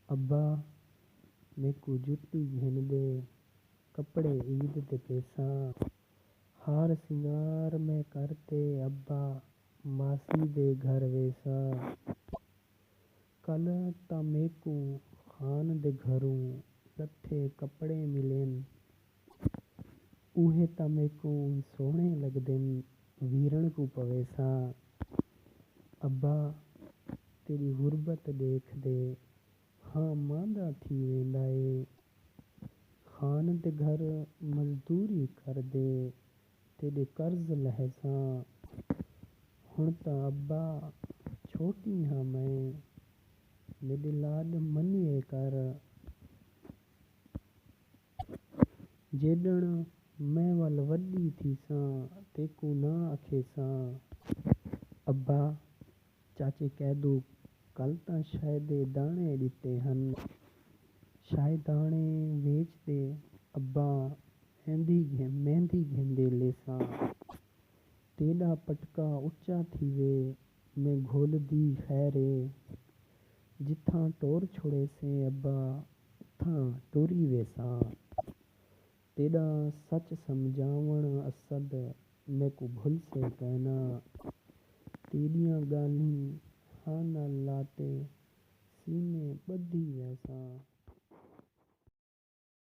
अब्बा मेकू जुत्ती घिन दे, कपड़े ईद ते पैसा, हार सिंगार मैं करते अब्बा मासी दे घर वैसा। कल ता मेकू खान दे घरों लथे कपड़े मिलेन, उहे ता मेकू सोहणे लगदेन वीरन कू पवेसा। अब्बा तेरी गुरबत देखदे हाँ मांदा थी वेंदा ए, खान दे घर मजदूरी करदे तेरे कर्ज लहसां। हुण तां अब्बा छोटी हाँ मैं, मेरे लाड मन्निए कर, जेॾण मैं वल वॾी थीसां तेकू ना अखेसां। अब्बा चाचे कैदू कल तां शायदे दाणे ॾिते हन, शायद दाणे वेचदे अब्बा मेहंदी घेंदे लेसां। तेॾा पटका उचा थी वे मैं घोलदी खैरे, जिथां टोर छुड़ेसे अब्बा उथां टुरी वेसां। तेॾा सच सम्झावण असद मेकू भुलसे कहना, तेॾियां ॻाल्हियूं हाँ न लाटे सीने ॿधी वैसां।